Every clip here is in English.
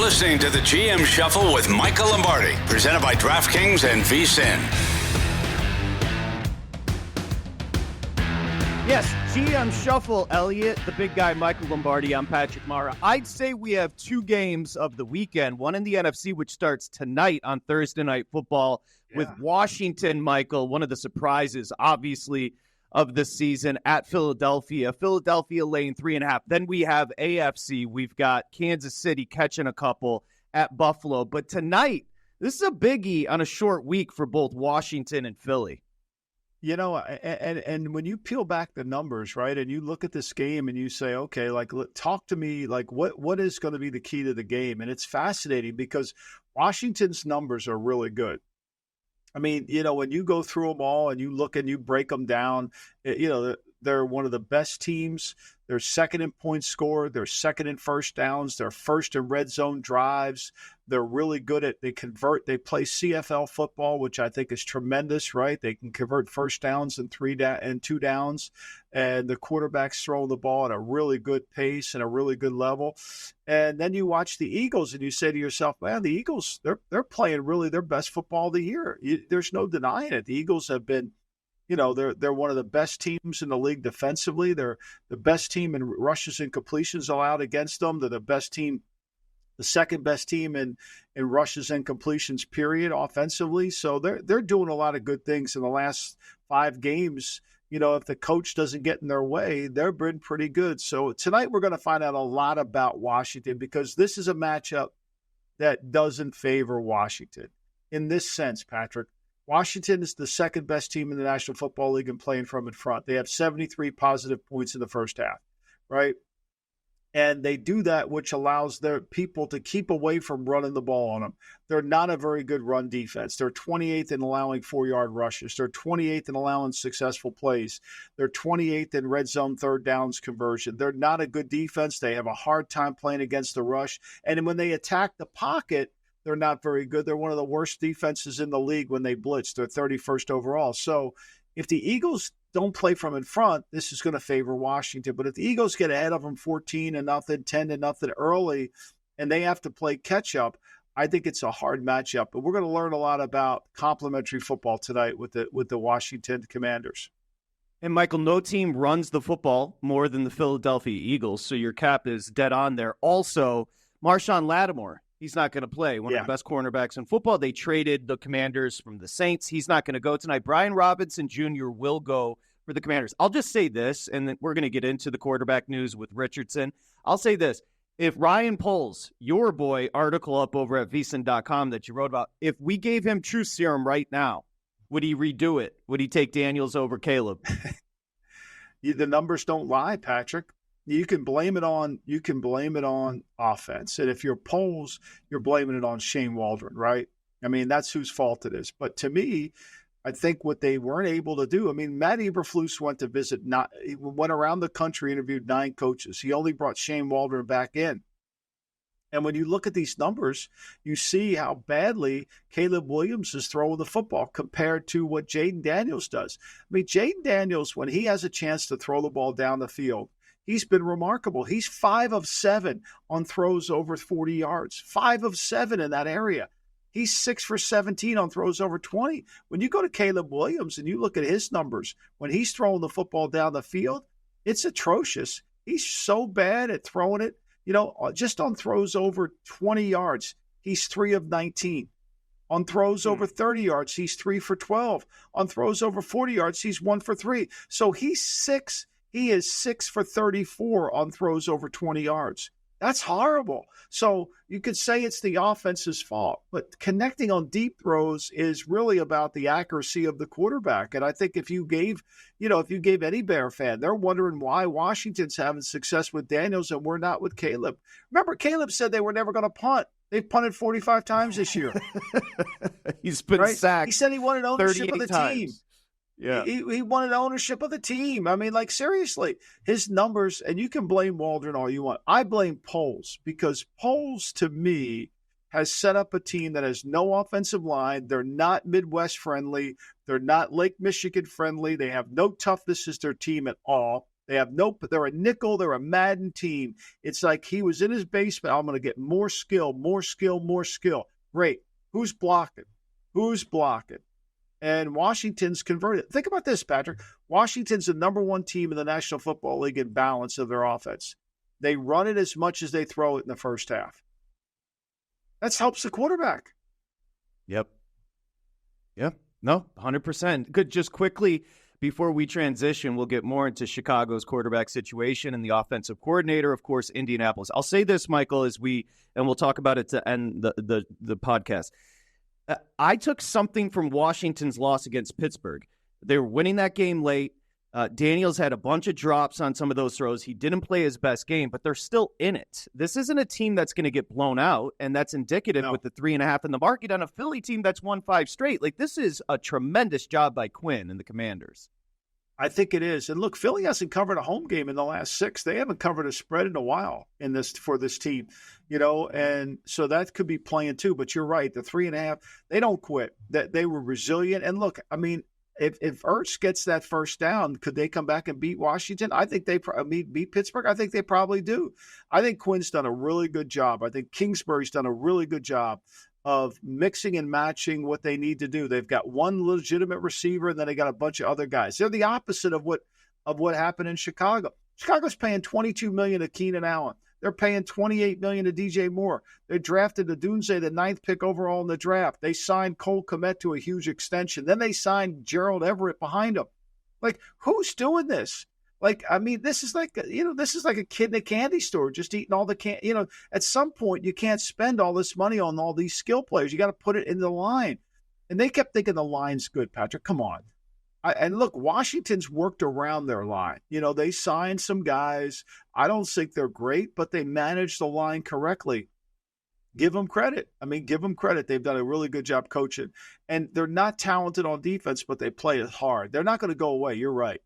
listening to the GM Shuffle with Michael Lombardi, presented by DraftKings and VSiN. Yes, GM Shuffle, Elliott, the big guy, Michael Lombardi. I'm Patrick Mara. I'd say we have two games of the weekend, one in the NFC, which starts tonight on Thursday Night Football with Washington, Michael, one of the surprises, obviously, of the season at Philadelphia. Philadelphia laying 3.5. Then we have AFC. We've got Kansas City catching a couple at Buffalo. But tonight, this is a biggie on a short week for both Washington and Philly. You know, and when you peel back the numbers, right, and you look at this game and you say, okay, like, talk to me, like, what is going to be the key to the game? And it's fascinating because Washington's numbers are really good. I mean, you know, when you go through them all and you look and you break them down, you know, they're one of the best teams. They're second in points scored. They're second in first downs. They're first in red zone drives. They're really good at, they play CFL football, which I think is tremendous, right? They can convert first downs and two downs. And the quarterback's throwing the ball at a really good pace and a really good level. And then you watch the Eagles and you say to yourself, man, the Eagles, they're playing really their best football of the year. There's no denying it. The Eagles have been, you know, they're one of the best teams in the league defensively. They're the best team in rushes and completions allowed against them. They're the best team, the second best team in rushes and completions, period, offensively. So they're doing a lot of good things in the last 5 games. You know, if the coach doesn't get in their way, they've been pretty good. So tonight we're going to find out a lot about Washington because this is a matchup that doesn't favor Washington in this sense, Patrick. Washington is the second best team in the National Football League and playing from in front. They have 73 positive points in the first half, right? And they do that, which allows their people to keep away from running the ball on them. They're not a very good run defense. They're 28th in allowing 4-yard rushes. They're 28th in allowing successful plays. They're 28th in red zone third downs conversion. They're not a good defense. They have a hard time playing against the rush. And when they attack the pocket, they're not very good. They're one of the worst defenses in the league when they blitz. They're 31st overall. So if the Eagles don't play from in front, this is going to favor Washington. But if the Eagles get ahead of them 14-0, 10-0 early, and they have to play catch up, I think it's a hard matchup. But we're going to learn a lot about complementary football tonight with the Washington Commanders. And, Michael, no team runs the football more than the Philadelphia Eagles, so your cap is dead on there. Also, Marshawn Lattimore, he's not going to play. One of the best cornerbacks in football. They traded the Commanders from the Saints. He's not going to go tonight. Brian Robinson Jr. will go for the Commanders. I'll just say this, and then we're going to get into the quarterback news with Richardson. I'll say this. If Ryan Poles, your boy, article up over at vsin.com that you wrote about, if we gave him truth serum right now, would he redo it? Would he take Daniels over Caleb? The numbers don't lie, Patrick. You can blame it on offense. And if you're Poles, you're blaming it on Shane Waldron, right? I mean, that's whose fault it is. But to me, I think what they weren't able to do, I mean, Matt Eberflus went around the country, interviewed 9 coaches. He only brought Shane Waldron back in. And when you look at these numbers, you see how badly Caleb Williams is throwing the football compared to what Jaden Daniels does. I mean, Jaden Daniels, when he has a chance to throw the ball down the field, he's been remarkable. He's 5 of 7 on throws over 40 yards, 5 of 7 in that area. He's 6 for 17 on throws over 20. When you go to Caleb Williams and you look at his numbers, when he's throwing the football down the field, it's atrocious. He's so bad at throwing it. You know, just on throws over 20 yards, he's 3 of 19. On throws over 30 yards, he's 3 for 12. On throws over 40 yards, he's 1 for 3. So he is 6 for 34 on throws over 20 yards. That's horrible. So you could say it's the offense's fault, but connecting on deep throws is really about the accuracy of the quarterback. And I think if you gave any Bear fan, they're wondering why Washington's having success with Daniels and we're not with Caleb. Remember, Caleb said they were never going to punt. They've punted 45 times this year. He's been sacked. He said he wanted ownership of the times. team. Yeah, he wanted ownership of the team. I mean, like, seriously, his numbers, and you can blame Waldron all you want. I blame Poles because Poles, to me, has set up a team that has no offensive line. They're not Midwest friendly. They're not Lake Michigan friendly. They have no toughness as their team at all. They're a nickel. They're a Madden team. It's like he was in his basement. I'm going to get more skill, more skill, more skill. Great. Who's blocking? Who's blocking? And Washington's converted. Think about this, Patrick. Washington's the number one team in the National Football League in balance of their offense. They run it as much as they throw it in the first half. That helps the quarterback. Yep. No, 100%. Good. Just quickly, before we transition, we'll get more into Chicago's quarterback situation and the offensive coordinator, of course, Indianapolis. I'll say this, Michael, and we'll talk about it to end the podcast. I took something from Washington's loss against Pittsburgh. They were winning that game late. Daniels had a bunch of drops on some of those throws. He didn't play his best game, but they're still in it. This isn't a team that's going to get blown out, and that's indicative with the 3.5 in the market on a Philly team that's won 5 straight. Like, this is a tremendous job by Quinn and the Commanders. I think it is. And look, Philly hasn't covered a home game in the last 6. They haven't covered a spread in a while for this team, and so that could be playing too. But you're right. The 3.5, they don't quit. That they were resilient. And look, I mean, if Ertz gets that first down, could they come back and beat Washington? I think they beat Pittsburgh. I think they probably do. I think Quinn's done a really good job. I think Kingsbury's done a really good job of mixing and matching what they need to do. They've got one legitimate receiver, and then they got a bunch of other guys. They're the opposite of what happened in Chicago. Chicago's paying $22 million to Keenan Allen. They're paying $28 million to DJ Moore. They drafted Odunze, the 9th pick overall in the draft. They signed Cole Kmet to a huge extension. Then they signed Gerald Everett behind him. Like, who's doing this? Like, I mean, this is like a kid in a candy store just eating all the candy. At some point, you can't spend all this money on all these skill players. You got to put it in the line. And they kept thinking the line's good, Patrick. Come on. And look, Washington's worked around their line. They signed some guys. I don't think they're great, but they managed the line correctly. Give them credit. Give them credit. They've done a really good job coaching. And they're not talented on defense, but they play it hard. They're not going to go away. You're right.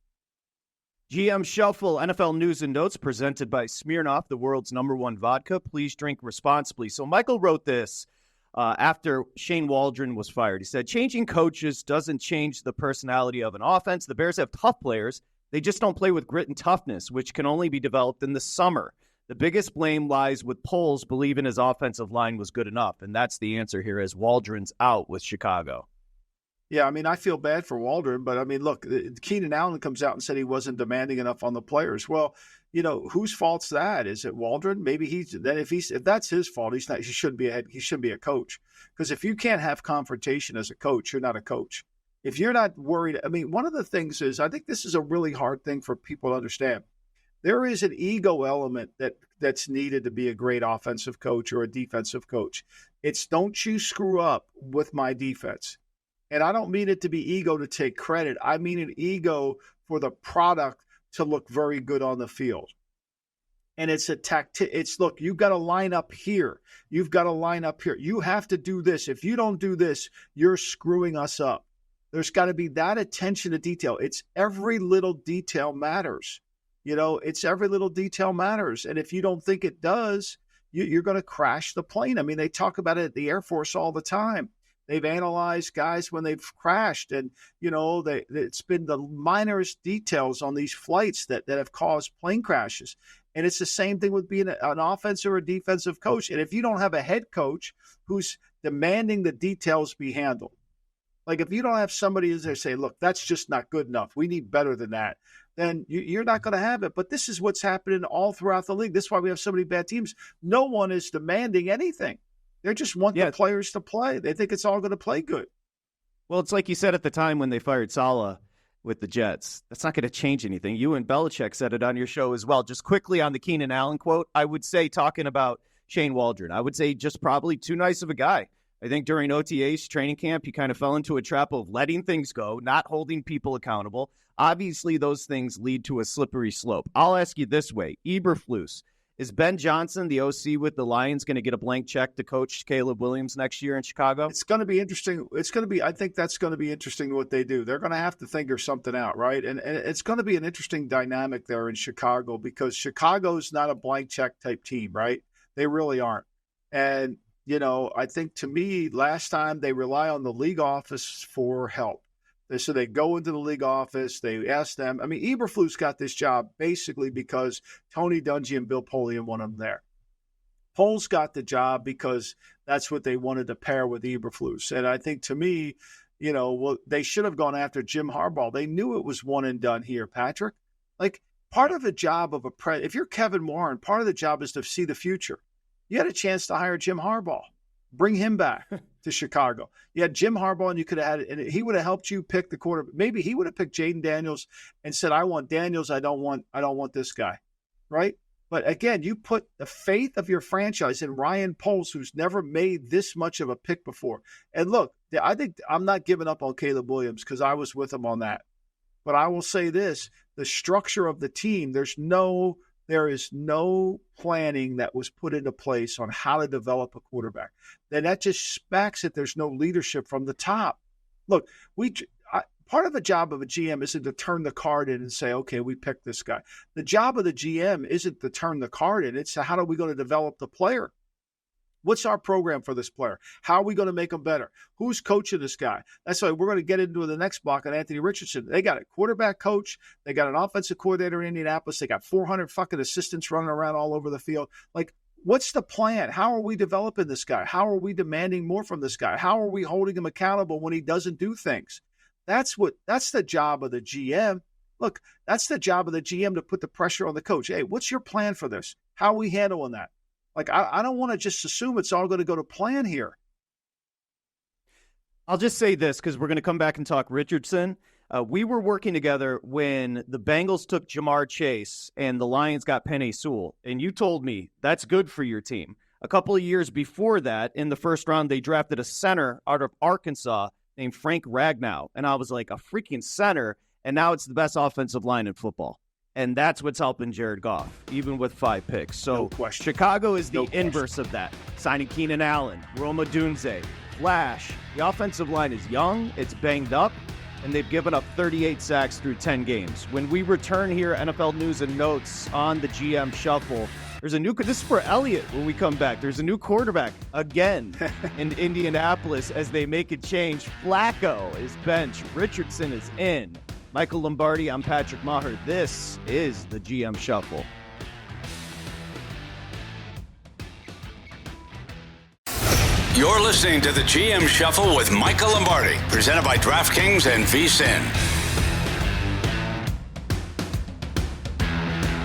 GM Shuffle, NFL News and Notes, presented by Smirnoff, the world's #1 vodka. Please drink responsibly. So Michael wrote this after Shane Waldron was fired. He said, changing coaches doesn't change the personality of an offense. The Bears have tough players. They just don't play with grit and toughness, which can only be developed in the summer. The biggest blame lies with Poles believing his offensive line was good enough, and that's the answer here as Waldron's out with Chicago. Yeah, I feel bad for Waldron, but look, Keenan Allen comes out and said he wasn't demanding enough on the players. Well, whose fault's that? Is it Waldron? Maybe if that's his fault, he shouldn't be a coach. Because if you can't have confrontation as a coach, you're not a coach. If you're not worried, one of the things is, I think this is a really hard thing for people to understand. There is an ego element that's needed to be a great offensive coach or a defensive coach. It's don't you screw up with my defense. And I don't mean it to be ego to take credit. I mean an ego for the product to look very good on the field. And it's look, you've got to line up here. You've got to line up here. You have to do this. If you don't do this, you're screwing us up. There's got to be that attention to detail. It's every little detail matters. It's every little detail matters. And if you don't think it does, you're going to crash the plane. They talk about it at the Air Force all the time. They've analyzed guys when they've crashed, and it's been the minorest details on these flights that have caused plane crashes. And it's the same thing with being an offensive or defensive coach. And if you don't have a head coach who's demanding the details be handled, like if you don't have somebody who's there say, look, that's just not good enough, we need better than that, then you're not going to have it. But this is what's happening all throughout the league. This is why we have so many bad teams. No one is demanding anything. They just want the players to play. They think it's all going to play good. Well, it's like you said at the time when they fired Saleh with the Jets. That's not going to change anything. You and Belichick said it on your show as well. Just quickly on the Keenan Allen quote, I would say, talking about Shane Waldron, I would say just probably too nice of a guy. I think during OTA's training camp, he kind of fell into a trap of letting things go, not holding people accountable. Obviously, those things lead to a slippery slope. I'll ask you this way. Eberflus. Is Ben Johnson, the OC with the Lions, going to get a blank check to coach Caleb Williams next year in Chicago? It's going to be interesting. I think that's going to be interesting what they do. They're going to have to figure something out, right? And it's going to be an interesting dynamic there in Chicago because Chicago's not a blank check type team, right? They really aren't. And, I think to me, last time they rely on the league office for help. So they go into the league office. They ask them. I mean, Eberflus got this job basically because Tony Dungy and Bill Polian wanted him there. Poles got the job because that's what they wanted to pair with Eberflus. And I think, to me, they should have gone after Jim Harbaugh. They knew it was one and done here, Patrick. Like, part of the job of if you're Kevin Warren, part of the job is to see the future. You had a chance to hire Jim Harbaugh. Bring him back to Chicago. You had Jim Harbaugh, and you could have had it, and he would have helped you pick the quarterback. Maybe he would have picked Jaden Daniels and said, "I want Daniels. I don't want this guy," right? But again, you put the faith of your franchise in Ryan Poles, who's never made this much of a pick before. And look, I think I'm not giving up on Caleb Williams because I was with him on that. But I will say this: the structure of the team, there is no planning that was put into place on how to develop a quarterback. Then that just smacks that there's no leadership from the top. Look, part of the job of a GM isn't to turn the card in and say, okay, we picked this guy. The job of the GM isn't to turn the card in. It's how are we going to develop the player? What's our program for this player? How are we going to make him better? Who's coaching this guy? That's why we're going to get into the next block on Anthony Richardson. They got a quarterback coach. They got an offensive coordinator in Indianapolis. They got 400 fucking assistants running around all over the field. Like, what's the plan? How are we developing this guy? How are we demanding more from this guy? How are we holding him accountable when he doesn't do things? That's the job of the GM. Look, that's the job of the GM, to put the pressure on the coach. Hey, what's your plan for this? How are we handling that? Like, I don't want to just assume it's all going to go to plan here. I'll just say this, because we're going to come back and talk Richardson. We were working together when the Bengals took Jamar Chase and the Lions got Penei Sewell. And you told me that's good for your team. A couple of years before that, in the first round, they drafted a center out of Arkansas named Frank Ragnow. And I was like, a freaking center. And now it's the best offensive line in football. And that's what's helping Jared Goff, even with 5 picks. So Chicago is the inverse of that. Signing Keenan Allen, Rome Odunze, Flash. The offensive line is young, it's banged up, and they've given up 38 sacks through 10 games. When we return here, NFL News and Notes on the GM Shuffle, this is for Elliott when we come back. There's a new quarterback again in Indianapolis as they make a change. Flacco is benched. Richardson is in. Michael Lombardi, I'm Patrick Meagher. This is the GM Shuffle. You're listening to the GM Shuffle with Michael Lombardi, presented by DraftKings and VSiN.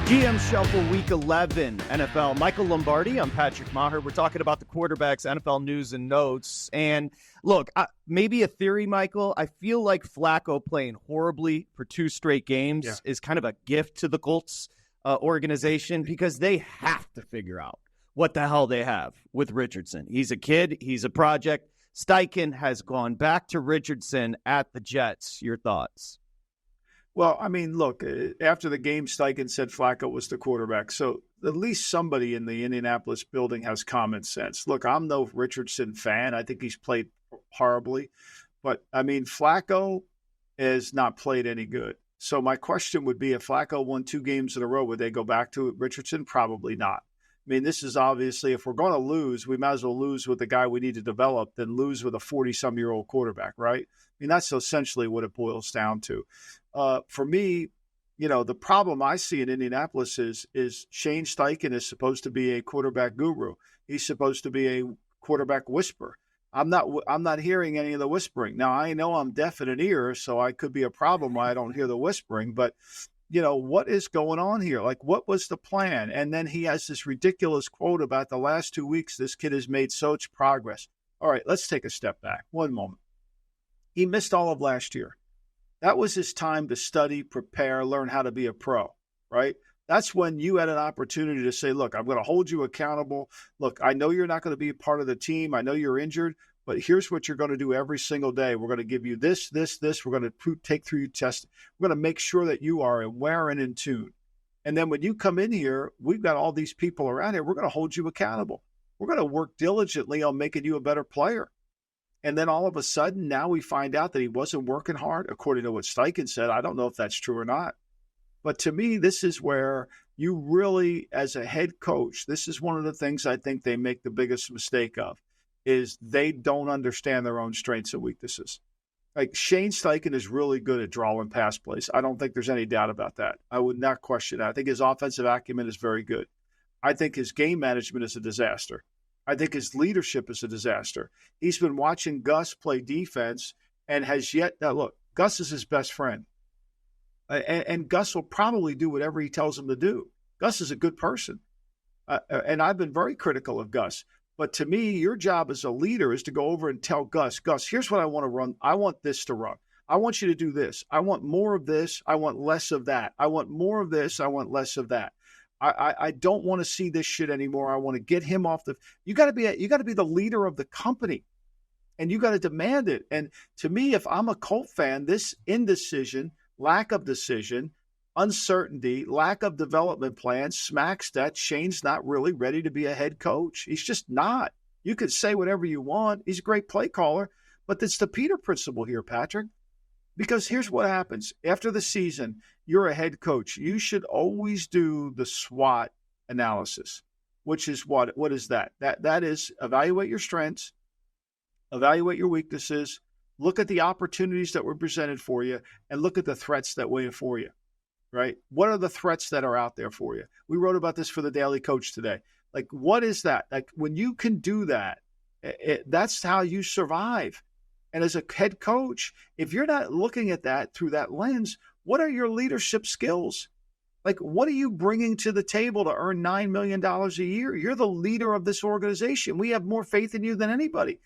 GM Shuffle Week 11 NFL. Michael Lombardi, I'm Patrick Meagher. We're talking about the quarterbacks, NFL News and Notes. And look, maybe a theory, Michael. I feel like Flacco playing horribly for 2 straight games is kind of a gift to the Colts organization, because they have to figure out what the hell they have with Richardson. He's a kid. He's a project. Steichen has gone back to Richardson at the Jets. Your thoughts? Well, I mean, look, after the game, Steichen said Flacco was the quarterback. So at least somebody in the Indianapolis building has common sense. Look, I'm no Richardson fan. I think he's played horribly. But, I mean, Flacco has not played any good. So my question would be, if Flacco won 2 games in a row, would they go back to Richardson? Probably not. I mean, this is obviously, if we're going to lose, we might as well lose with the guy we need to develop than lose with a 40-some-year-old quarterback, right? I mean, that's essentially what it boils down to. For me, the problem I see in Indianapolis is Shane Steichen is supposed to be a quarterback guru. He's supposed to be a quarterback whisperer. I'm not hearing any of the whispering. Now, I know I'm deaf in an ear, so I could be a problem why I don't hear the whispering, but what is going on here? Like, what was the plan? And then he has this ridiculous quote about the last 2 weeks, this kid has made such progress. All right, let's take a step back. One moment. He missed all of last year. That was his time to study, prepare, learn how to be a pro, right? That's when you had an opportunity to say, look, I'm going to hold you accountable. Look, I know you're not going to be a part of the team. I know you're injured, but here's what you're going to do every single day. We're going to give you this. We're going to take through your test. We're going to make sure that you are aware and in tune. And then when you come in here, we've got all these people around here. We're going to hold you accountable. We're going to work diligently on making you a better player. And then all of a sudden, now we find out that he wasn't working hard, according to what Steichen said. I don't know if that's true or not. But to me, this is where you really, as a head coach, this is one of the things I think they make the biggest mistake of, is they don't understand their own strengths and weaknesses. Like Shane Steichen is really good at drawing pass plays. I don't think there's any doubt about that. I would not question that. I think his offensive acumen is very good. I think his game management is a disaster. I think his leadership is a disaster. He's been watching Gus play defense and has yet – now look, Gus is his best friend. And Gus will probably do whatever he tells him to do. Gus is a good person. And I've been very critical of Gus. But to me, your job as a leader is to go over and tell Gus, here's what I want to run. I want this to run. I want you to do this. I want more of this. I want less of that. I want more of this. I want less of that. I don't want to see this shit anymore. I want to get him off the. You got to be the leader of the company, and you got to demand it. And to me, if I'm a Colt fan, this indecision, lack of decision, uncertainty, lack of development plan smacks that Shane's not really ready to be a head coach. He's just not. You could say whatever you want. He's a great play caller, but it's the Peter principle here, Patrick. Because here's what happens. After the season, you're a head coach. You should always do the SWOT analysis, which is what is that? That is evaluate your strengths, evaluate your weaknesses, look at the opportunities that were presented for you, and look at the threats that wait for you. Right? What are the threats that are out there for you? We wrote about this for the Daily Coach today. Like, what is that? Like, when you can do that, that's how you survive. And as a head coach, if you're not looking at that through that lens, what are your leadership skills? Like, what are you bringing to the table to earn $9 million a year? You're the leader of this organization. We have more faith in you than anybody.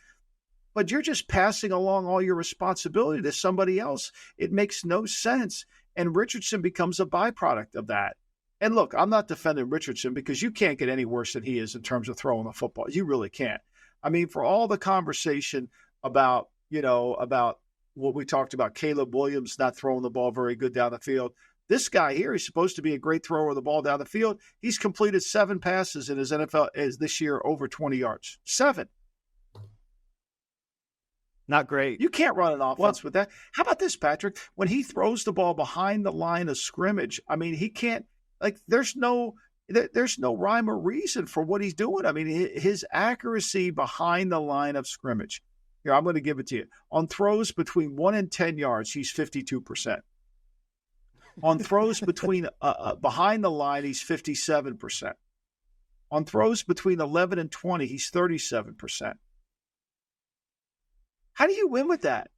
But you're just passing along all your responsibility to somebody else. It makes no sense. And Richardson becomes a byproduct of that. And look, I'm not defending Richardson because you can't get any worse than he is in terms of throwing the football. You really can't. I mean, for all the conversation about what we talked about, Caleb Williams not throwing the ball very good down the field. This guy here, he's supposed to be a great thrower of the ball down the field. He's completed 7 passes in his NFL this year over 20 yards. 7. Not great. You can't run an offense with that. How about this, Patrick? When he throws the ball behind the line of scrimmage, I mean, he can't, like, there's no rhyme or reason for what he's doing. I mean, his accuracy behind the line of scrimmage. Here, I'm going to give it to you. On throws between 1 and 10 yards, he's 52%. On throws between behind the line, he's 57%. On throws between 11 and 20, he's 37%. How do you win with that?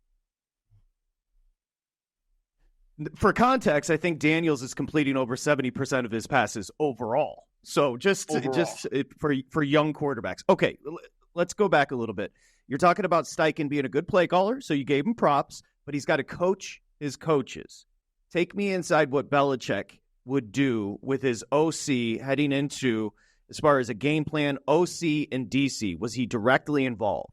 For context, I think Daniels is completing over 70% of his passes overall. So just for young quarterbacks. Okay, let's go back a little bit. You're talking about Steichen being a good play caller, so you gave him props, but he's got to coach his coaches. Take me inside what Belichick would do with his OC heading into, as far as a game plan, OC and DC. Was he directly involved?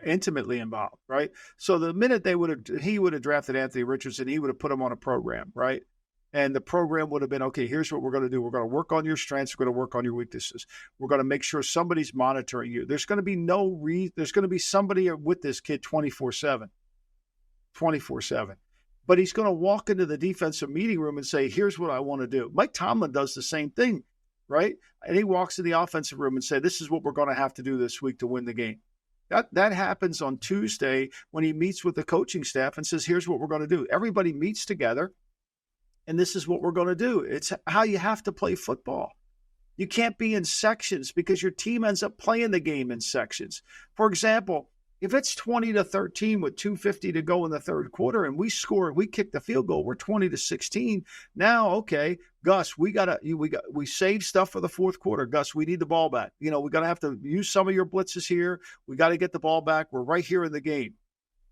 Intimately involved, right? So the minute he would have drafted Anthony Richardson, he would have put him on a program, right? And the program would have been, okay, here's what we're going to do. We're going to work on your strengths. We're going to work on your weaknesses. We're going to make sure somebody's monitoring you. There's going to be there's going to be somebody with this kid 24/7. 24/7. But he's going to walk into the defensive meeting room and say, here's what I want to do. Mike Tomlin does the same thing, right? And he walks in the offensive room and say, this is what we're going to have to do this week to win the game. That happens on Tuesday when he meets with the coaching staff and says, here's what we're going to do. Everybody meets together, and this is what we're going to do. It's how you have to play football. You can't be in sections because your team ends up playing the game in sections. For example, if it's 20-13 with 2:50 to go in the third quarter and we kick the field goal, we're 20-16. Now, okay, Gus, we save stuff for the fourth quarter. Gus, we need the ball back. We're going to have to use some of your blitzes here. We got to get the ball back. We're right here in the game.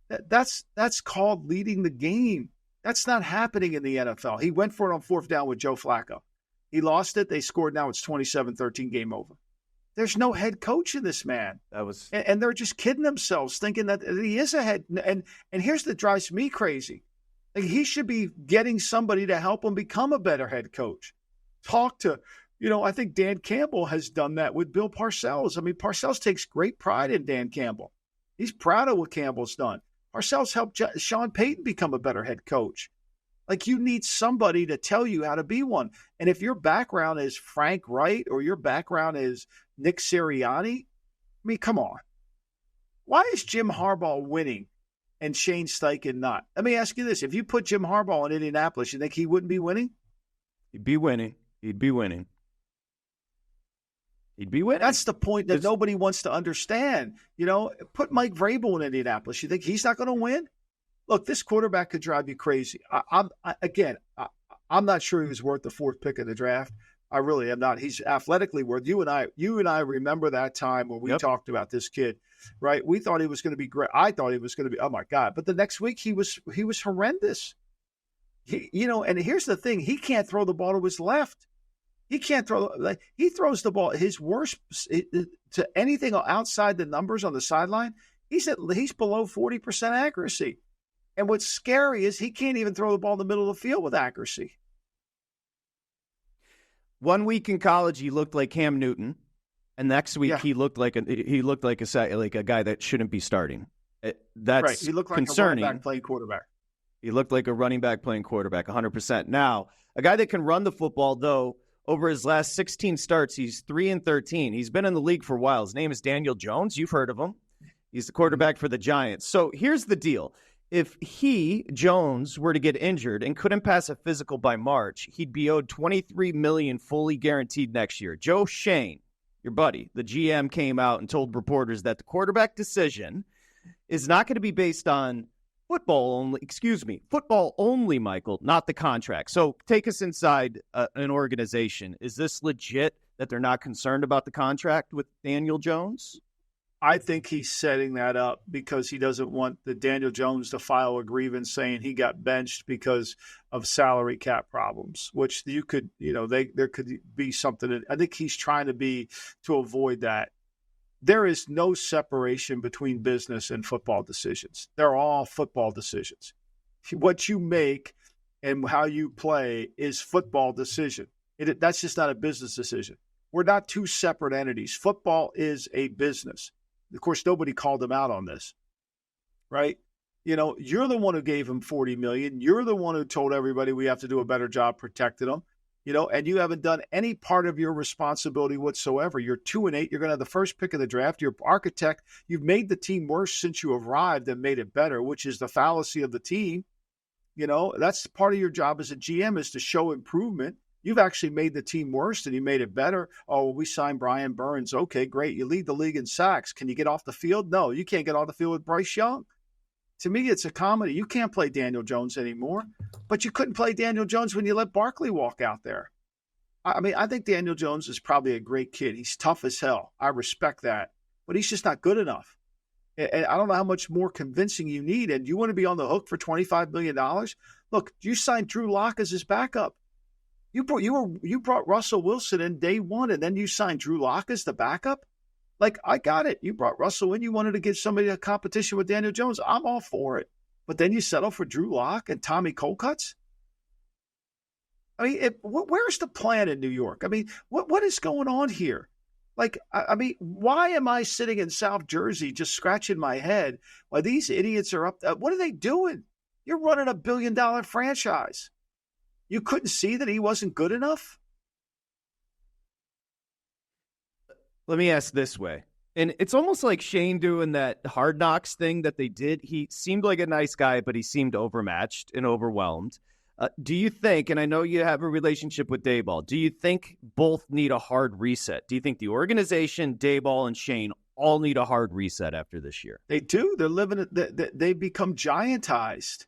That's called leading the game. That's not happening in the NFL. He went for it on 4th down with Joe Flacco. He lost it. They scored. Now it's 27-13, game over. There's no head coach in this man. And they're just kidding themselves thinking that he is a head. And here's that drives me crazy. Like, he should be getting somebody to help him become a better head coach. Talk to, I think Dan Campbell has done that with Bill Parcells. I mean, Parcells takes great pride in Dan Campbell. He's proud of what Campbell's done. Parcells helped Sean Payton become a better head coach. Like, you need somebody to tell you how to be one. And if your background is Frank Wright or your background is Nick Sirianni, I mean, come on. Why is Jim Harbaugh winning and Shane Steichen not. Let me ask you this. If you put Jim Harbaugh in Indianapolis, you think he wouldn't be winning? He'd be winning. He'd be winning. That's the point that nobody wants to understand. Put Mike Vrabel in Indianapolis. You think he's not going to win? Look, this quarterback could drive you crazy. I'm not sure he was worth the 4th pick of the draft. I really am not. He's athletically worth. You and I remember that time when we talked about this kid, right? We thought he was going to be great. I thought he was going to be, oh my God. But the next week he was horrendous. And here's the thing: he can't throw the ball to his left. He can't throw. He throws the ball. His worst to anything outside the numbers on the sideline. He's below 40% accuracy. And what's scary is he can't even throw the ball in the middle of the field with accuracy. 1 week in college, he looked like Cam Newton, and next week he looked like a guy that shouldn't be starting. That's right. He looked like concerning. a running back playing quarterback. He looked like a running back playing quarterback, 100%. Now, a guy that can run the football, though, over his last 16 starts, he's 3-13. He's been in the league for a while. His name is Daniel Jones. You've heard of him. He's the quarterback for the Giants. So here's the deal. If Jones, were to get injured and couldn't pass a physical by March, he'd be owed $23 million fully guaranteed next year. Joe Shane, your buddy, the GM, came out and told reporters that the quarterback decision is not going to be based on football only, Michael, not the contract. So take us inside an organization. Is this legit that they're not concerned about the contract with Daniel Jones? I think he's setting that up because he doesn't want the Daniel Jones to file a grievance saying he got benched because of salary cap problems, which there could be something. I think he's trying to avoid that. There is no separation between business and football decisions. They're all football decisions. What you make and how you play is football decision. That's just not a business decision. We're not two separate entities. Football is a business. Of course, nobody called him out on this, right? You're the one who gave him $40 million. You're the one who told everybody we have to do a better job protecting him, and you haven't done any part of your responsibility whatsoever. You're 2-8. You're going to have the first pick of the draft. You're architect. You've made the team worse since you arrived and made it better, which is the fallacy of the team. That's part of your job as a GM is to show improvement. You've actually made the team worse and you made it better. Oh, we signed Brian Burns. Okay, great. You lead the league in sacks. Can you get off the field? No, you can't get off the field with Bryce Young. To me, it's a comedy. You can't play Daniel Jones anymore, but you couldn't play Daniel Jones when you let Barkley walk out there. I think Daniel Jones is probably a great kid. He's tough as hell. I respect that, but he's just not good enough. And I don't know how much more convincing you need. And you want to be on the hook for $25 million? Look, you signed Drew Lock as his backup. You brought Russell Wilson in day one, and then you signed Drew Lock as the backup? I got it. You brought Russell in. You wanted to give somebody a competition with Daniel Jones. I'm all for it. But then you settle for Drew Lock and Tommy Colcuts? Where's the plan in New York? What is going on here? Why am I sitting in South Jersey just scratching my head while these idiots are up? What are they doing? You're running a $1 billion franchise. You couldn't see that he wasn't good enough? Let me ask this way. And it's almost like Shane doing that Hard Knocks thing that they did. He seemed like a nice guy, but he seemed overmatched and overwhelmed. Do you think, and I know you have a relationship with Daboll, do you think both need a hard reset? Do you think the organization, Daboll, and Shane all need a hard reset after this year? They do. They're living. They've become giantized.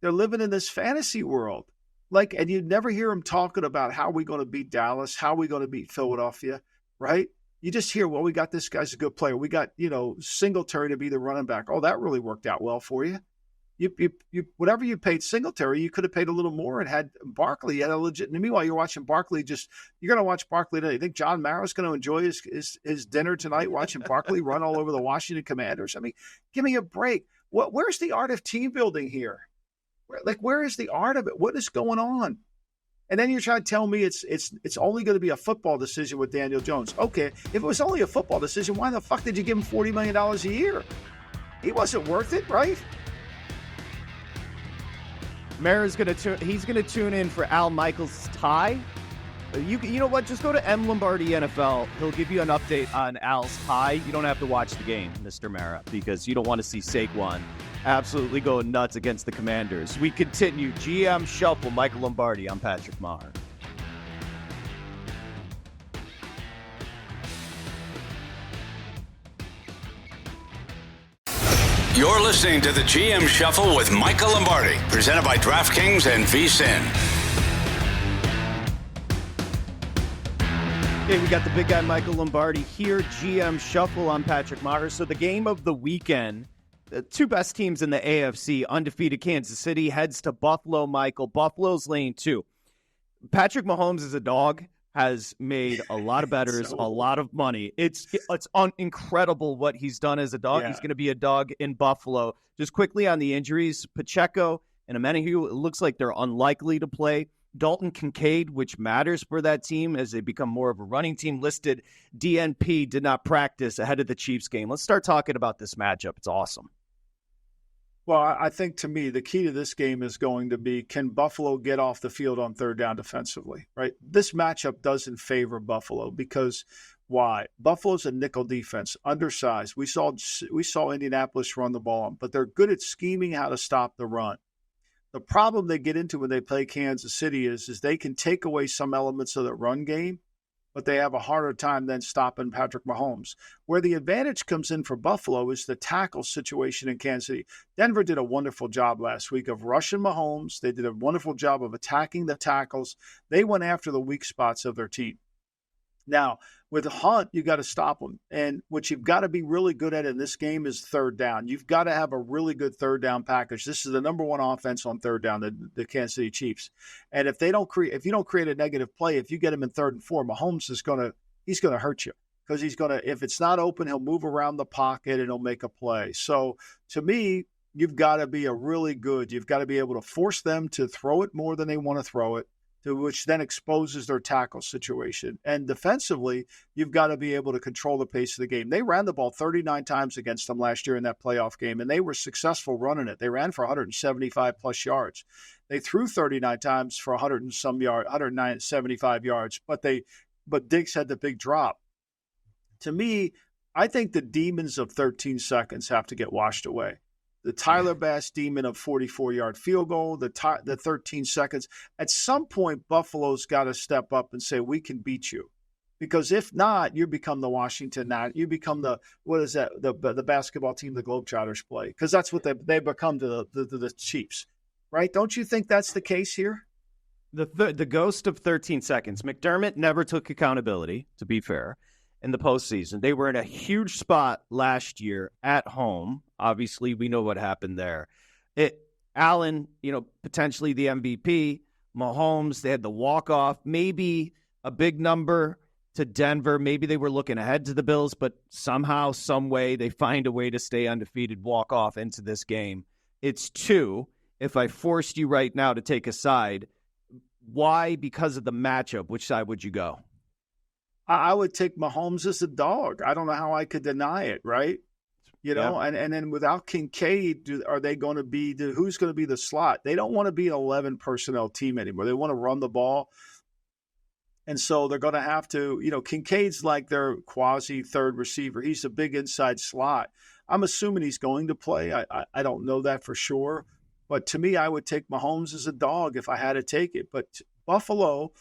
They're living in this fantasy world. And you never hear them talking about how we going to beat Dallas, how we going to beat Philadelphia, right? You just hear, well, we got this guy's a good player. We got, Singletary to be the running back. Oh, that really worked out well for you. You whatever you paid Singletary, you could have paid a little more and had Barkley. You had a legit. And meanwhile, you're watching Barkley. You're going to watch Barkley today. You think John Mara's going to enjoy his dinner tonight watching Barkley run all over the Washington Commanders? Give me a break. Where's the art of team building here? Where is the art of it? What is going on? And then you're trying to tell me it's only going to be a football decision with Daniel Jones. Okay, if it was only a football decision, why the fuck did you give him $40 million a year? He wasn't worth it, right? Meagher's he's going to tune in for Al Michaels' tie. You know what? Just go to M. Lombardi NFL. He'll give you an update on Al's tie. You don't have to watch the game, Mr. Meagher, because you don't want to see Saquon absolutely going nuts against the Commanders. We continue. GM Shuffle, Michael Lombardi. I'm Patrick Meagher. You're listening to the GM Shuffle with Michael Lombardi, presented by DraftKings and VSiN. Hey, we got the big guy Michael Lombardi here. GM Shuffle. I'm Patrick Meagher. So the game of the weekend, the two best teams in the AFC, undefeated Kansas City, heads to Buffalo, Michael. Buffalo's lane 2. Patrick Mahomes is a dog. Has made a lot of bettors, a lot of money. It's incredible what he's done as a dog. Yeah. He's going to be a dog in Buffalo. Just quickly on the injuries, Pacheco and Meagher, it looks like they're unlikely to play. Dalton Kincaid, which matters for that team as they become more of a running team, listed DNP, did not practice ahead of the Chiefs game. Let's start talking about this matchup. It's awesome. Well, I think to me, the key to this game is going to be, can Buffalo get off the field on third down defensively, right? This matchup doesn't favor Buffalo because why? Buffalo's a nickel defense, undersized. We saw Indianapolis run the ball, but they're good at scheming how to stop the run. The problem they get into when they play Kansas City is they can take away some elements of the run game, but they have a harder time than stopping Patrick Mahomes. Where the advantage comes in for Buffalo is the tackle situation in Kansas City. Denver did a wonderful job last week of rushing Mahomes. They did a wonderful job of attacking the tackles. They went after the weak spots of their team. Now, with Hunt, you got to stop him. And what you've got to be really good at in this game is third down. You've got to have a really good third down package. This is the number one offense on third down, the Kansas City Chiefs. And if you don't create a negative play, if you get him in 3rd and 4, Mahomes is going to hurt you because if it's not open, he'll move around the pocket and he'll make a play. So to me, you've got to be you've got to be able to force them to throw it more than they want to throw it, which then exposes their tackle situation. And defensively, you've got to be able to control the pace of the game. They ran the ball 39 times against them last year in that playoff game, and they were successful running it. They ran for 175-plus yards. They threw 39 times for 175 yards, but Diggs had the big drop. To me, I think the demons of 13 seconds have to get washed away. The Tyler Bass demon of 44-yard field goal, the 13 seconds. At some point, Buffalo's got to step up and say, we can beat you. Because if not, you become the Washington. You become the basketball team the Globetrotters play. Because that's what they become to the Chiefs. Right? Don't you think that's the case here? The ghost of 13 seconds. McDermott never took accountability, to be fair, in the postseason. They were in a huge spot last year at home. Obviously, we know what happened there. Allen, potentially the MVP. Mahomes, they had the walk-off. Maybe a big number to Denver. Maybe they were looking ahead to the Bills, but somehow, some way, they find a way to stay undefeated, walk off into this game. It's 2. If I forced you right now to take a side, why? Because of the matchup. Which side would you go? I would take Mahomes as a dog. I don't know how I could deny it, right? And then without Kincaid, are they going to be who's going to be the slot? They don't want to be an 11 personnel team anymore. They want to run the ball. And so they're going to have to, Kincaid's like their quasi third receiver. He's a big inside slot. I'm assuming he's going to play. I don't know that for sure. But to me, I would take Mahomes as a dog if I had to take it. But Buffalo,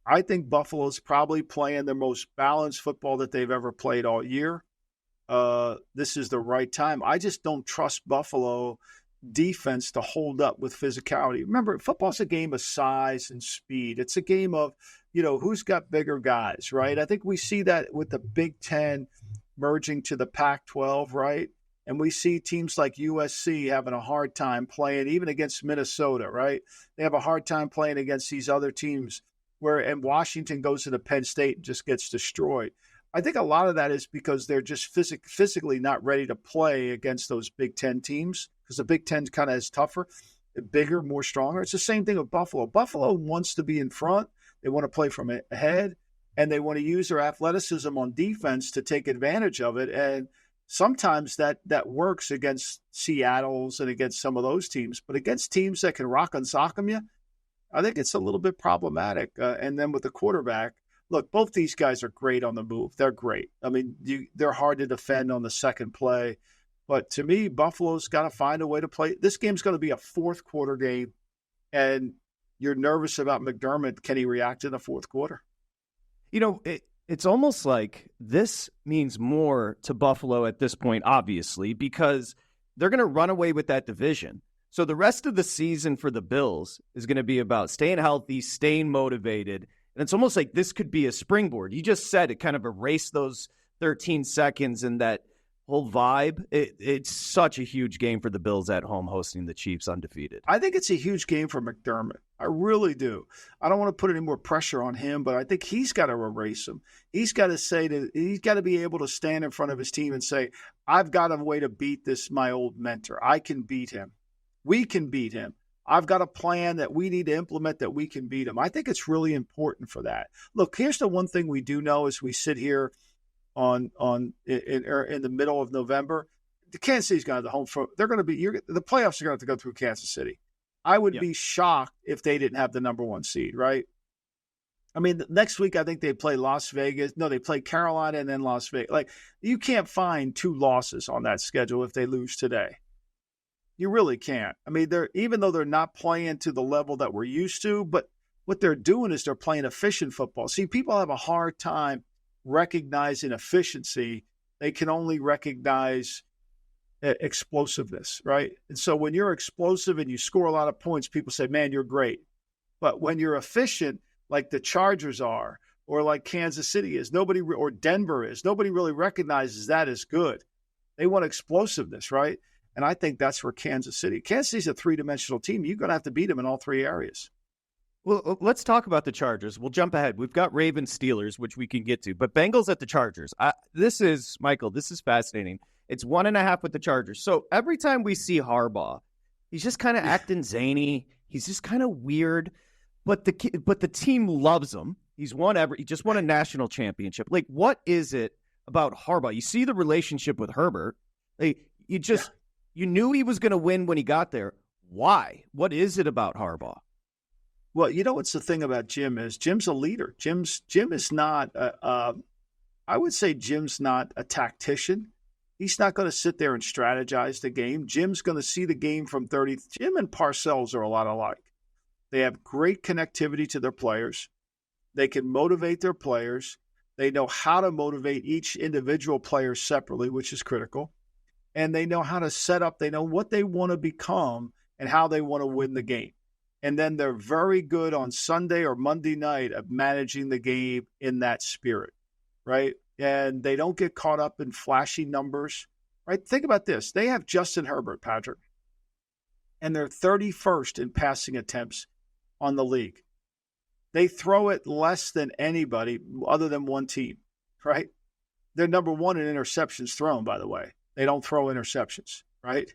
I think Buffalo's probably playing the most balanced football that they've ever played all year. This is the right time. I just don't trust Buffalo defense to hold up with physicality. Remember, football's a game of size and speed. It's a game of, who's got bigger guys, right? I think we see that with the Big Ten merging to the Pac-12, right? And we see teams like USC having a hard time playing, even against Minnesota, right? They have a hard time playing against these other teams and Washington goes to the Penn State and just gets destroyed. I think a lot of that is because they're just physically not ready to play against those Big Ten teams because the Big Ten kind of is tougher, bigger, more stronger. It's the same thing with Buffalo. Buffalo wants to be in front. They want to play from ahead, and they want to use their athleticism on defense to take advantage of it. And sometimes that works against Seattle's and against some of those teams. But against teams that can rock and sock them you, I think it's a little bit problematic. And then with the quarterback, look, both these guys are great on the move. They're great. I mean, they're hard to defend on the second play. But to me, Buffalo's got to find a way to play. This game's going to be a fourth quarter game, and you're nervous about McDermott. Can he react in the fourth quarter? It's almost like this means more to Buffalo at this point, obviously, because they're going to run away with that division. So the rest of the season for the Bills is going to be about staying healthy, staying motivated. And it's almost like this could be a springboard. You just said it kind of erased those 13 seconds and that whole vibe. It's such a huge game for the Bills at home hosting the Chiefs undefeated. I think it's a huge game for McDermott. I really do. I don't want to put any more pressure on him, but I think he's got to erase him. He's got to be able to stand in front of his team and say, I've got a way to beat this, my old mentor. I can beat him. We can beat him. I've got a plan that we need to implement that we can beat him. I think it's really important for that. Look, here's the one thing we do know as we sit here in the middle of November. The Kansas City's going to have the home front. They're going to be the playoffs are going to have to go through Kansas City. I would be shocked if they didn't have the number one seed, right? I mean, next week I think they play Las Vegas. No, they play Carolina and then Las Vegas. Like, you can't find 2 losses on that schedule if they lose today. You really can't. I mean, even though they're not playing to the level that we're used to, but what they're doing is they're playing efficient football. See, people have a hard time recognizing efficiency. They can only recognize explosiveness, right? And so when you're explosive and you score a lot of points, people say, man, you're great. But when you're efficient, like the Chargers are, or like Kansas City is, or Denver is, nobody really recognizes that as good. They want explosiveness, right? And I think that's where Kansas City's a 3-dimensional team. You're going to have to beat them in all 3 areas. Well, let's talk about the Chargers. We'll jump ahead. We've got Ravens, Steelers, which we can get to. But Bengals at the Chargers. This is fascinating. It's 1.5 with the Chargers. So every time we see Harbaugh, he's just kind of acting zany. He's just kind of weird. But the team loves him. He just won a national championship. Like, what is it about Harbaugh? You see the relationship with Herbert. You knew he was going to win when he got there. Why? What is it about Harbaugh? Well, what's the thing about Jim is Jim's a leader. Jim is not. I would say Jim's not a tactician. He's not going to sit there and strategize the game. Jim's going to see the game from 30. Jim and Parcells are a lot alike. They have great connectivity to their players. They can motivate their players. They know how to motivate each individual player separately, which is critical. And they know how to set up. They know what they want to become and how they want to win the game. And then they're very good on Sunday or Monday night of managing the game in that spirit, right? And they don't get caught up in flashy numbers, right? Think about this. They have Justin Herbert, Patrick, and they're 31st in passing attempts on the league. They throw it less than anybody other than one team, right? They're number 1 in interceptions thrown, by the way. They don't throw interceptions, right?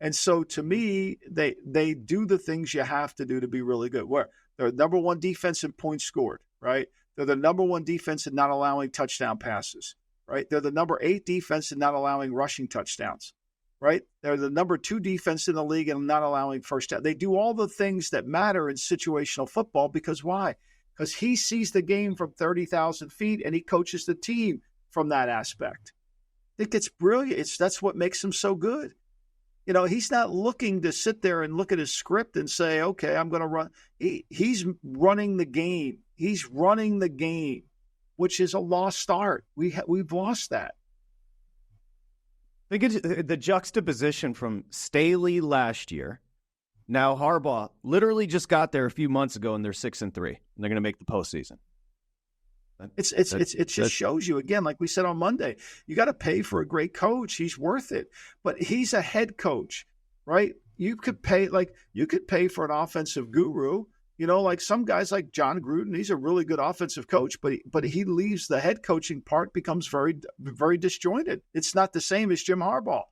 And so to me, they do the things you have to do to be really good. Where they're number 1 defense in points scored, right? They're the number 1 defense in not allowing touchdown passes, right? They're the number 8 defense in not allowing rushing touchdowns, right? They're the number 2 defense in the league in not allowing first down. They do all the things that matter in situational football because why? Because he sees the game from 30,000 feet and he coaches the team from that aspect. I think it's brilliant. That's what makes him so good. He's not looking to sit there and look at his script and say, okay, I'm going to run. He's running the game. He's running the game, which is a lost start. We've lost that. I think it's the juxtaposition from Staley last year. Now Harbaugh literally just got there a few months ago and they're 6-3 and they're going to make the postseason. It just shows you, again, like we said on Monday, you got to pay for a great coach. He's worth it. But he's a head coach, right? You could pay for an offensive guru, like some guys like John Gruden. He's a really good offensive coach, but he leaves the head coaching part, becomes very, very disjointed. It's not the same as Jim Harbaugh.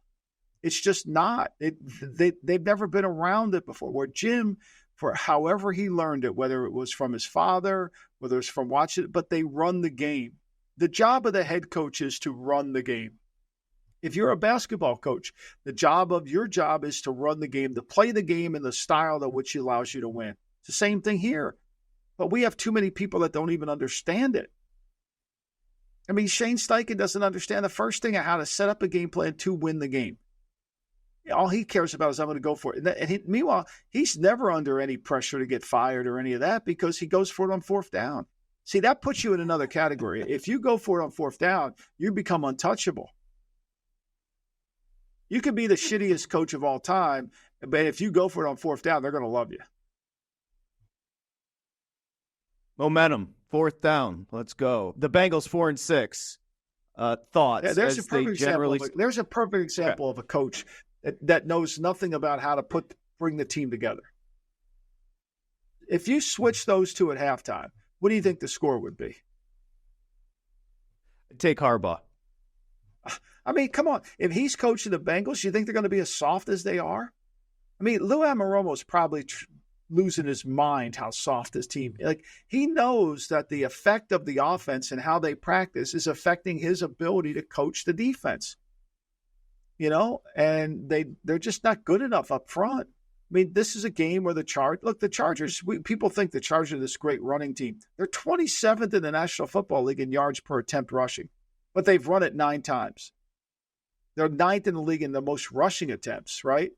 It's just not. They've never been around it before. Where Jim, for however he learned it, whether it was from his father, whether it's from watching it, but they run the game. The job of the head coach is to run the game. If you're a basketball coach, your job is to run the game, to play the game in the style that which allows you to win. It's the same thing here. But we have too many people that don't even understand it. I mean, Shane Steichen doesn't understand the first thing of how to set up a game plan to win the game. All he cares about is I'm going to go for it. Meanwhile, he's never under any pressure to get fired or any of that because he goes for it on fourth down. See, that puts you in another category. If you go for it on fourth down, you become untouchable. You could be the shittiest coach of all time, but if you go for it on fourth down, they're going to love you. Momentum, fourth down. Let's go. The Bengals 4-6. Thoughts? Yeah, there's a perfect example of a coach that knows nothing about how to bring the team together. If you switch those two at halftime, what do you think the score would be? Take Harbaugh. I mean, come on. If he's coaching the Bengals, you think they're going to be as soft as they are? I mean, Lou Anarumo's probably losing his mind how soft this team. Like, he knows that the effect of the offense and how they practice is affecting his ability to coach the defense. You know, and they're just not good enough up front. I mean, this is a game where the Chargers, people think the Chargers are this great running team. They're 27th in the National Football League in yards per attempt rushing, but they've run it 9 times. They're 9th in the league in the most rushing attempts, right?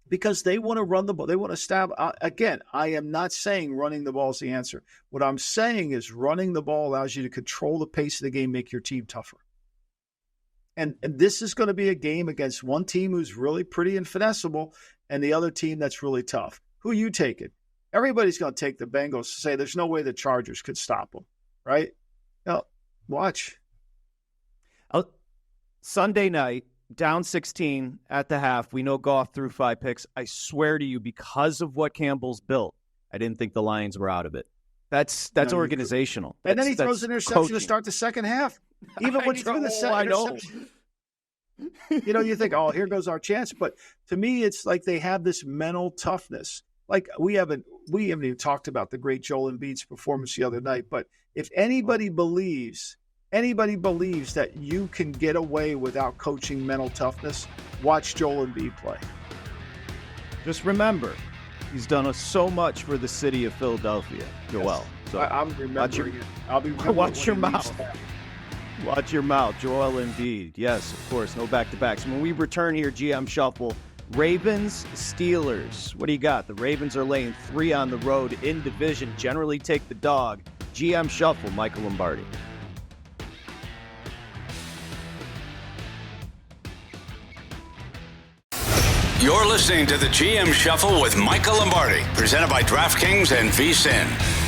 Because they want to run the ball. They want to establish. Again, I am not saying running the ball is the answer. What I'm saying is running the ball allows you to control the pace of the game, make your team tougher. And this is going to be a game against one team who's really pretty and finessable and the other team that's really tough. Who you taking? Everybody's going to take the Bengals to say there's no way the Chargers could stop them, right? Now, watch. Sunday night, down 16 at the half. We know Goff threw 5 picks. I swear to you, because of what Campbell's built, I didn't think the Lions were out of it. That's organizational. And then he throws an interception to start the second half. Even when through the second interception. You know, you think, oh, here goes our chance. But to me, it's like they have this mental toughness. Like we haven't even talked about the great Joel Embiid's performance the other night. But if anybody believes that you can get away without coaching mental toughness, watch Joel Embiid play. Just remember, he's done so much for the city of Philadelphia, Joel. Yes. So I'm remembering it. I'll be watch your mouth. Watch your mouth, Joel Embiid. Yes, of course, no back-to-backs. When we return here, GM Shuffle, Ravens, Steelers. What do you got? The Ravens are laying 3 on the road in division. Generally take the dog. GM Shuffle, Michael Lombardi. You're listening to the GM Shuffle with Michael Lombardi, presented by DraftKings and VSiN.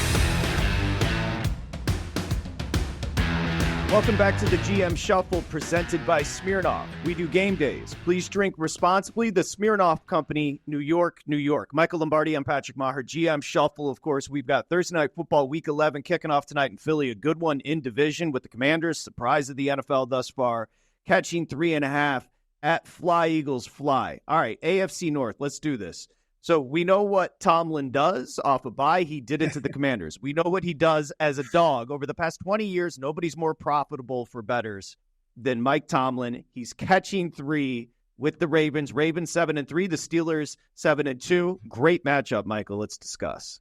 Welcome back to the GM Shuffle, presented by Smirnoff. We do game days. Please drink responsibly. The Smirnoff Company, New York, New York. Michael Lombardi, I'm Patrick Meagher. GM Shuffle, of course, we've got Thursday Night Football Week 11 kicking off tonight in Philly. A good one in division with the Commanders, surprise of the NFL thus far, catching 3.5 at Fly Eagles Fly. All right, AFC North, let's do this. So we know what Tomlin does off a bye. He did it to the Commanders. We know what he does as a dog. Over the past 20 years, nobody's more profitable for bettors than Mike Tomlin. He's catching 3 with the Ravens. Ravens 7-3, the Steelers 7-2. Great matchup, Michael. Let's discuss.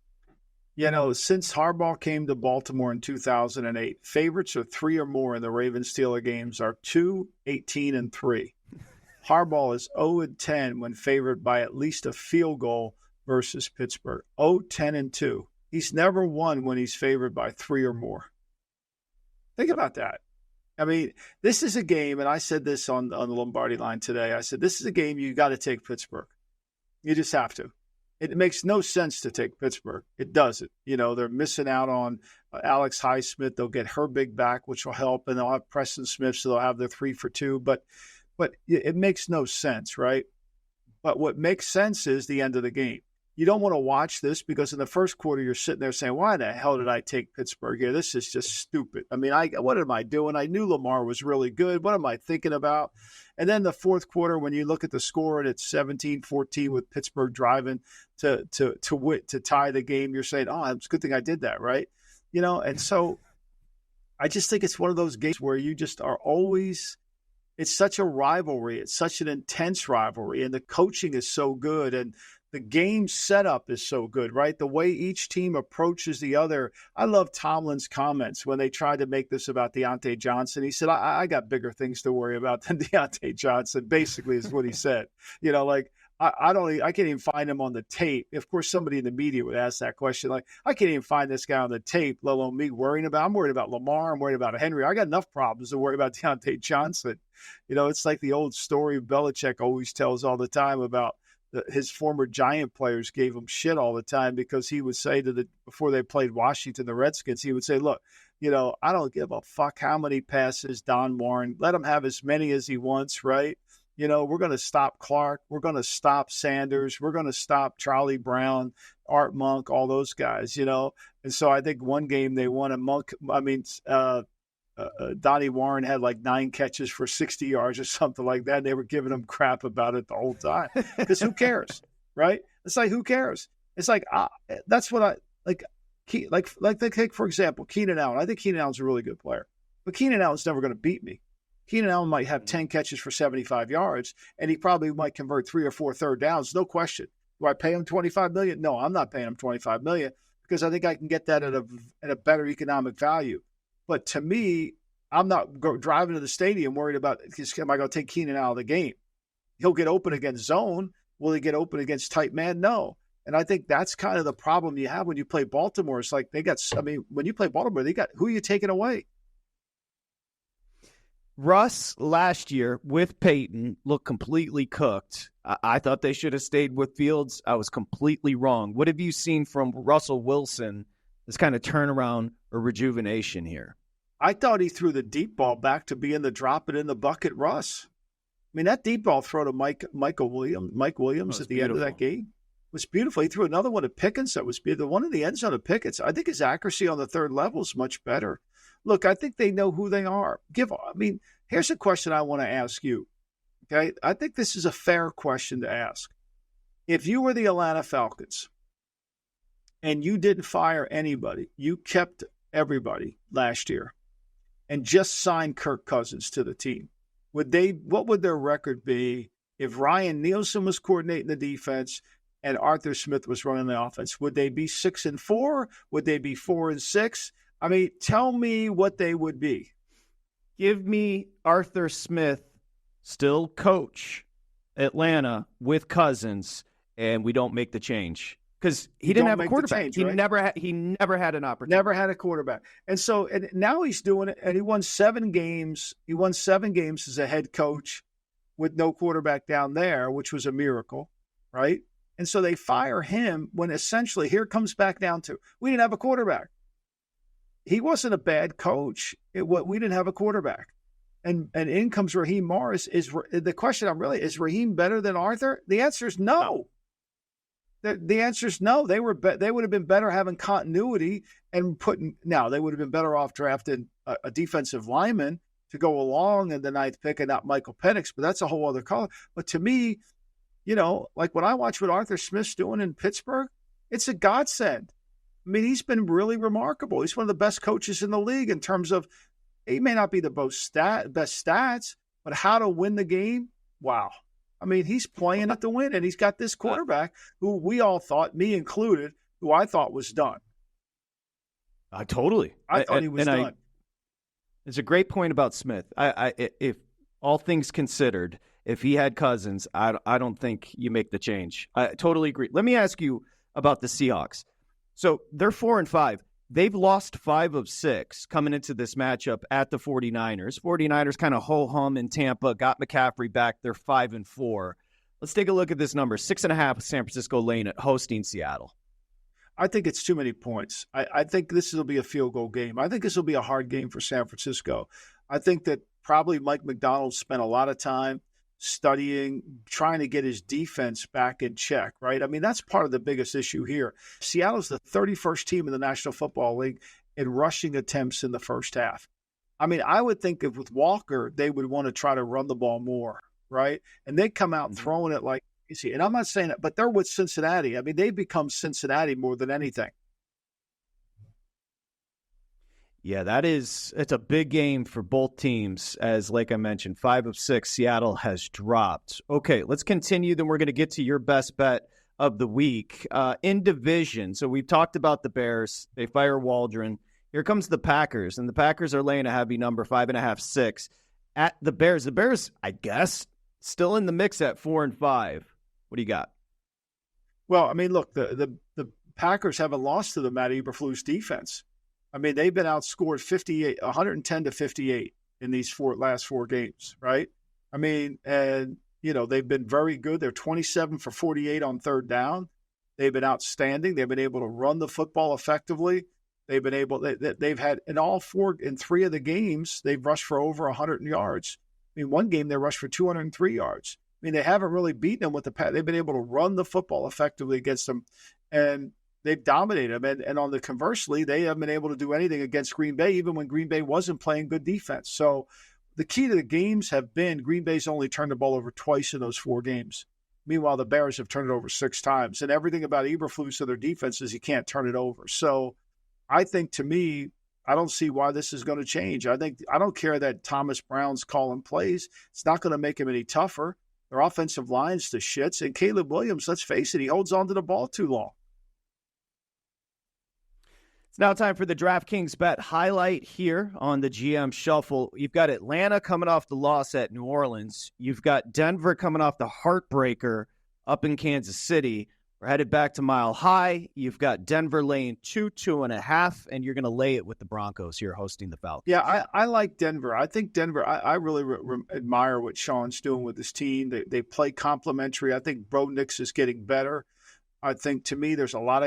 You know, since Harbaugh came to Baltimore in 2008, favorites are 3 or more in the Ravens-Steeler games are 2, 18, and 3. Harbaugh is 0-10 when favored by at least a field goal versus Pittsburgh. 0-10-2. He's never won when he's favored by 3 or more. Think about that. I mean, this is a game, and I said this on the Lombardi line today. I said, this is a game you got to take Pittsburgh. You just have to. It makes no sense to take Pittsburgh. It doesn't. You know, they're missing out on Alex Highsmith. They'll get Herbig back, which will help, and they'll have Preston Smith, so they'll have their 3 for 2. But it makes no sense, right? But what makes sense is the end of the game. You don't want to watch this because in the first quarter, you're sitting there saying, why the hell did I take Pittsburgh here? This is just stupid. I mean, what am I doing? I knew Lamar was really good. What am I thinking about? And then the fourth quarter, when you look at the score and it's 17-14 with Pittsburgh driving to tie the game, you're saying, oh, it's a good thing I did that, right? You know, and so I just think it's one of those games where you just are always – it's such a rivalry. It's such an intense rivalry, and the coaching is so good, and The game setup is so good, right? The way each team approaches the other. I love Tomlin's comments when they tried to make this about Deontay Johnson. He said, I got bigger things to worry about than Deontay Johnson, basically is what he said. I can't even find him on the tape. Of course, somebody in the media would ask that question. Like, I can't even find this guy on the tape, let alone me worrying about. I'm worried about Lamar. I'm worried about Henry. I got enough problems to worry about Deontay Johnson. It's like the old story Belichick always tells all the time about his former Giant players gave him shit all the time because he would say before they played Washington, the Redskins, he would say, look, I don't give a fuck how many passes Don Warren, let him have as many as he wants, right? We're going to stop Clark. We're going to stop Sanders. We're going to stop Charlie Brown, Art Monk, all those guys, And so I think one game they won Donnie Warren had like 9 catches for 60 yards or something like that. And they were giving him crap about it the whole time because who cares, right? It's like, who cares? It's like, that's what I like. Take, for example, Keenan Allen. I think Keenan Allen's a really good player, but Keenan Allen's never going to beat me. Keenan Allen might have 10 catches for 75 yards, and he probably might convert 3 or 4 third downs, no question. Do I pay him $25 million? No, I'm not paying him $25 million because I think I can get that at a better economic value. But to me, I'm not driving to the stadium worried about, am I going to take Keenan out of the game? He'll get open against zone. Will he get open against tight man? No. And I think that's kind of the problem you have when you play Baltimore. It's like when you play Baltimore, who are you taking away? Russ last year with Peyton looked completely cooked. I thought they should have stayed with Fields. I was completely wrong. What have you seen from Russell Wilson, this kind of turnaround or rejuvenation here? I thought he threw the deep ball back to being the drop it in the bucket Russ. I mean, that deep ball throw to Mike Williams at the end of that game was beautiful. He threw another one at Pickens that was beautiful. The one in the end zone of Pickens, I think his accuracy on the third level is much better. Look, I think they know who they are. Here's a question I want to ask you. Okay, I think this is a fair question to ask. If you were the Atlanta Falcons and you didn't fire anybody, you kept everybody last year and just signed Kirk Cousins to the team, what would their record be if Ryan Nielsen was coordinating the defense and Arthur Smith was running the offense? Would they be 6-4? Would they be 4-6? I mean, tell me what they would be. Give me Arthur Smith, still coach Atlanta with Cousins, and we don't make the change because he didn't have a quarterback. Change, right? He never had an opportunity. Never had a quarterback, and now he's doing it. And he won 7 games. He won 7 games as a head coach with no quarterback down there, which was a miracle, right? And so they fire him when essentially here comes back down to we didn't have a quarterback. He wasn't a bad coach. We didn't have a quarterback. And in comes Raheem Morris. Is the question is Raheem better than Arthur? The answer is no. The answer is no. They would have been better having continuity and they would have been better off drafting a defensive lineman to go along in the 9th pick and not Michael Penix, but that's a whole other call. But to me, like when I watch what Arthur Smith's doing in Pittsburgh, it's a godsend. I mean, he's been really remarkable. He's one of the best coaches in the league in terms of he may not be the best stats, but how to win the game. Wow. I mean, he's playing it to win, and he's got this quarterback who we all thought, me included, who I thought was done. I thought he was done. It's a great point about Smith. If all things considered, if he had Cousins, I don't think you make the change. I totally agree. Let me ask you about the Seahawks. So they're 4-5. They've lost 5 of 6 coming into this matchup at the 49ers. 49ers kind of ho-hum in Tampa, got McCaffrey back. They're 5-4. Let's take a look at this number. 6.5 San Francisco Lane at hosting Seattle. I think it's too many points. I think this will be a field goal game. I think this will be a hard game for San Francisco. I think that probably Mike McDonald spent a lot of time studying, trying to get his defense back in check, right? I mean, that's part of the biggest issue here. Seattle's the 31st team in the National Football League in rushing attempts in the first half. I mean, I would think if with Walker, they would want to try to run the ball more, right? And they come out throwing it like easy. And I'm not saying that, but they're with Cincinnati. I mean, they've become Cincinnati more than anything. Yeah, it's a big game for both teams. As like I mentioned, 5 of 6, Seattle has dropped. Okay, let's continue. Then we're going to get to your best bet of the week. In division, so we've talked about the Bears. They fire Waldron. Here comes the Packers, and the Packers are laying a heavy number, 5.5, 6 at the Bears. The Bears, I guess, still in the mix at 4-5. What do you got? Well, I mean, look, the Packers haven't lost to the Matt Eberflus defense. I mean, they've been outscored 110 to 58 in these last four games, right? I mean, and they've been very good. They're 27 for 48 on third down. They've been outstanding. They've been able to run the football effectively. They've been able. They've had in three of the games they've rushed for over 100 yards. I mean, one game they rushed for 203 yards. I mean, they haven't really beaten them with the pass. They've been able to run the football effectively against them, and they've dominated them. And on the conversely, they haven't been able to do anything against Green Bay, even when Green Bay wasn't playing good defense. So the key to the games have been Green Bay's only turned the ball over twice in those four games. Meanwhile, the Bears have turned it over 6 times. And everything about Eberflus or their defense is you can't turn it over. So I think, to me, I don't see why this is going to change. I don't care that Thomas Brown's calling plays. It's not going to make him any tougher. Their offensive line's the shits. And Caleb Williams, let's face it, he holds on to the ball too long. It's now time for the DraftKings bet highlight here on the GM Shuffle. You've got Atlanta coming off the loss at New Orleans. You've got Denver coming off the heartbreaker up in Kansas City. We're headed back to Mile High. You've got Denver laying 2.5, and you're going to lay it with the Broncos here hosting the Falcons. Yeah, I like Denver. I think Denver, I really admire what Sean's doing with his team. They play complementary. I think Bo Nix is getting better. I think, to me, there's a lot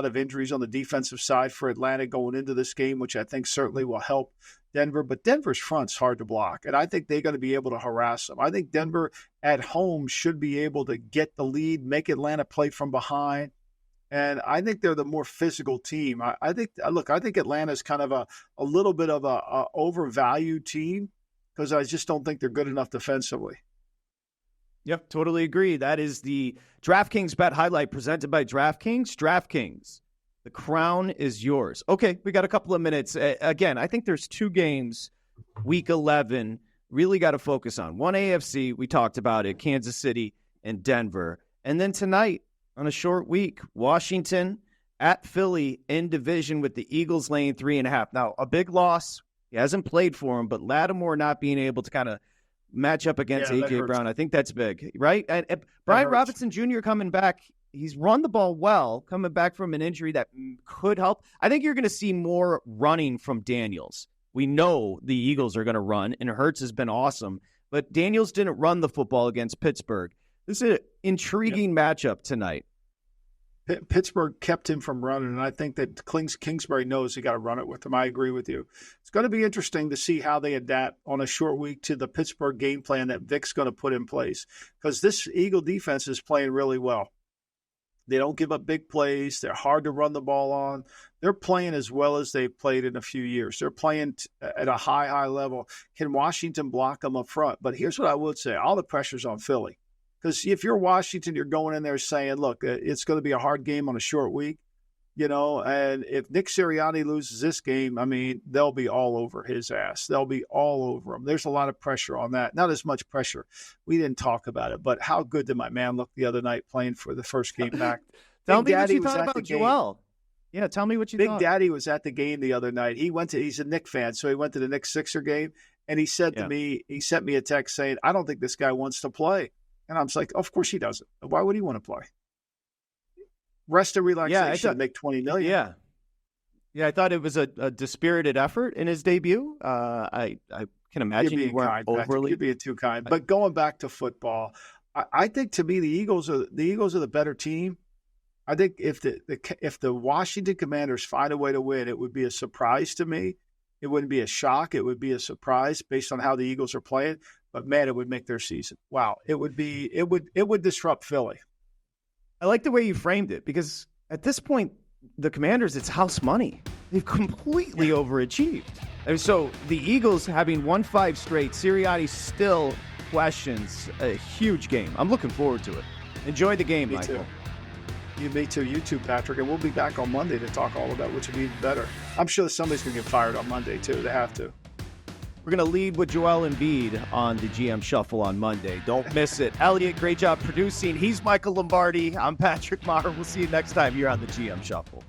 of injuries on the defensive side for Atlanta going into this game, which I think certainly will help Denver. But Denver's front's hard to block, and I think they're going to be able to harass them. I think Denver at home should be able to get the lead, make Atlanta play from behind, and I think they're the more physical team. I think Atlanta's kind of a little bit of a overvalued team because I just don't think they're good enough defensively. Yep, totally agree. That is the DraftKings bet highlight presented by DraftKings. DraftKings, the crown is yours. Okay, we got a couple of minutes. Again, I think there's 2 games, Week 11, really got to focus on. One AFC, we talked about it, Kansas City and Denver. And then tonight, on a short week, Washington at Philly in division with the Eagles laying 3.5. Now, a big loss. He hasn't played for him, but Lattimore not being able to kind of match up against A.J. Brown. I think that's big, right? And Brian Robinson Jr. coming back, he's run the ball well, coming back from an injury that could help. I think you're going to see more running from Daniels. We know the Eagles are going to run, and Hurts has been awesome, but Daniels didn't run the football against Pittsburgh. This is an intriguing matchup tonight. Pittsburgh kept him from running, and I think that Kingsbury knows he got to run it with him. I agree with you. It's going to be interesting to see how they adapt on a short week to the Pittsburgh game plan that Vic's going to put in place, because this Eagle defense is playing really well. They don't give up big plays. They're hard to run the ball on. They're playing as well as they've played in a few years. They're playing at a high level. Can Washington block them up front? But here's what I would say. All the pressure's on Philly. Because if you're Washington, you're going in there saying, look, it's going to be a hard game on a short week, and if Nick Sirianni loses this game, I mean, they'll be all over his ass. They'll be all over him. There's a lot of pressure on that. Not as much pressure. We didn't talk about it, but how good did my man look the other night playing for the first game back? Tell me what you thought about Joel. Yeah, tell me what you thought. Big Daddy was at the game the other night. He's a Knicks fan, so he went to the Knicks Sixer game, and he said to me, he sent me a text saying, I don't think this guy wants to play. And I was like, of course he doesn't. Why would he want to play? Rest and relaxation, make $20 million. Yeah, I thought it was a dispirited effort in his debut. I can imagine you weren't overly. You're being too kind. But going back to football, I think, to me, the Eagles are the better team. I think if the Washington Commanders find a way to win, it would be a surprise to me. It wouldn't be a shock. It would be a surprise based on how the Eagles are playing. But man, it would make their season. Wow, it would disrupt Philly. I like the way you framed it, because at this point, the Commanders, it's house money. They've completely overachieved. And so the Eagles having won 5 straight, Sirianni still questions a huge game. I'm looking forward to it. Enjoy the game, Michael. Me too. You too, Patrick. And we'll be back on Monday to talk all about which would be better. I'm sure somebody's going to get fired on Monday too. They have to. We're going to lead with Joel Embiid on the GM Shuffle on Monday. Don't miss it. Elliot, great job producing. He's Michael Lombardi. I'm Patrick Meagher. We'll see you next time here on the GM Shuffle.